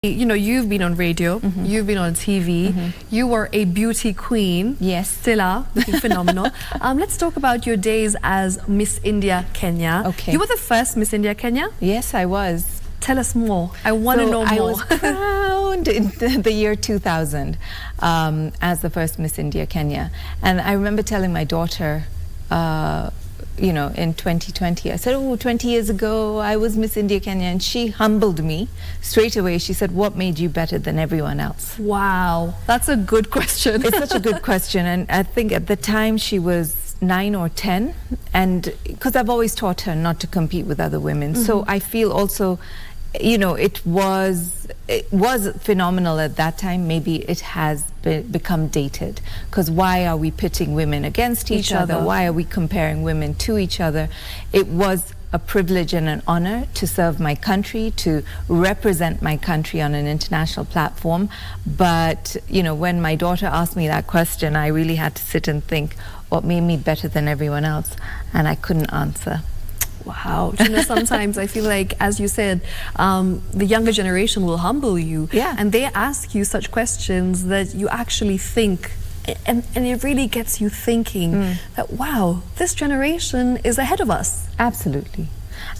You know, you've been on radio, you've been on TV, you were a beauty queen. Yes. Still are, looking phenomenal. Let's talk about your days as Miss India Kenya. Okay. You were the first Miss India Kenya? Yes, I was. Tell us more. I want to know more. I was crowned in the year 2000 as the first Miss India Kenya. And I remember telling my daughter, you know, in 2020, I said, oh, 20 years ago, I was Miss India Kenya. And she humbled me straight away. She said, what made you better than everyone else? Wow, that's a good question. It's such a good question. And I think at the time she was 9 or 10. And because I've always taught her not to compete with other women. So I feel also, you know, it was phenomenal at that time. Maybe it has become dated, because why are we pitting women against each other? Why are we comparing women to each other? It was a privilege and an honor to serve my country, to represent my country on an international platform. But, you know, when my daughter asked me that question, I really had to sit and think, what made me better than everyone else? And I couldn't answer. Wow. You know, sometimes I feel like, as you said, the younger generation will humble you. Yeah. And they ask you such questions that you actually think, and it really gets you thinking that, wow, this generation is ahead of us. Absolutely.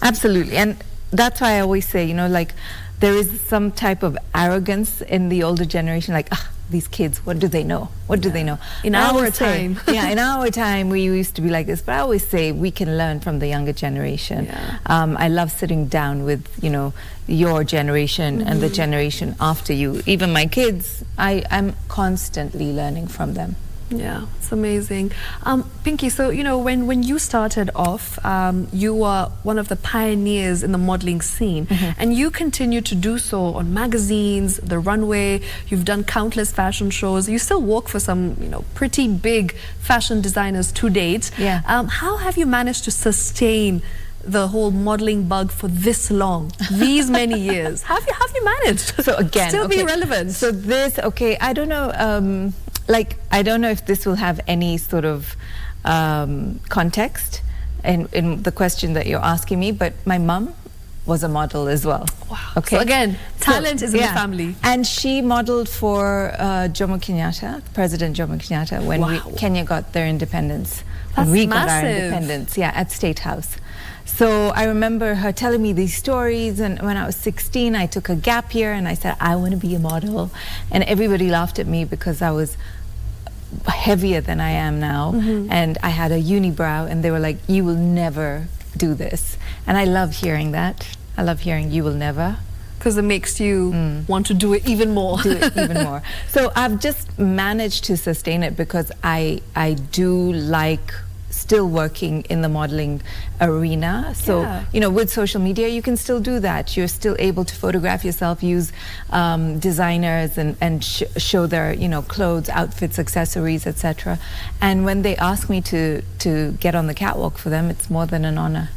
Absolutely. And that's why I always say, you know, like, there is some type of arrogance in the older generation, like, these kids, what do they know? What do they know? In our time. Yeah, in our time, we used to be like this. But I always say we can learn from the younger generation. Yeah. I love sitting down with, you know, your generation and the generation after you. Even my kids, I'm constantly learning from them. Yeah, it's amazing. Pinky, so, you know, when you started off, you were one of the pioneers in the modeling scene, and you continue to do so on magazines, the runway. You've done countless fashion shows. You still work for some, you know, pretty big fashion designers to date. Yeah. How have you managed to sustain the whole modeling bug for this long, these many years? How have you managed? So again, still be relevant? So this, I don't know. Like, I don't know if this will have any sort of context in the question that you're asking me, but my mum was a model as well. Wow. Okay. So again, talent is in the family. And she modeled for Jomo Kenyatta, President Jomo Kenyatta, when Kenya got their independence. That's we massive. Got our independence, yeah, at State House. So I remember her telling me these stories, and when I was 16, I took a gap year and I said, I want to be a model. And everybody laughed at me because I was heavier than I am now, and I had a unibrow, and they were like, you will never do this. And I love hearing that. I love hearing you will never. Because it makes you want to do it even more. Do it even more. So I've just managed to sustain it because I do like still working in the modeling arena. So, you know, with social media, you can still do that. You're still able to photograph yourself, use designers and show their, you know, clothes, outfits, accessories, etc. And when they ask me to get on the catwalk for them, it's more than an honor.